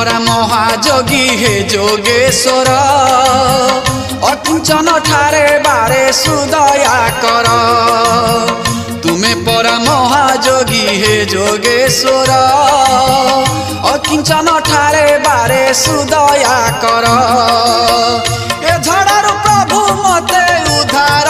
परा महायोगी हे जोगेश्वर अकिंचन ठारे बारे सुदया कर। तुमे परा महायोगी हे जोगेश्वर अकिंचन ठारे बारे सुदया कर। ए झड़ारू प्रभु मते उद्धार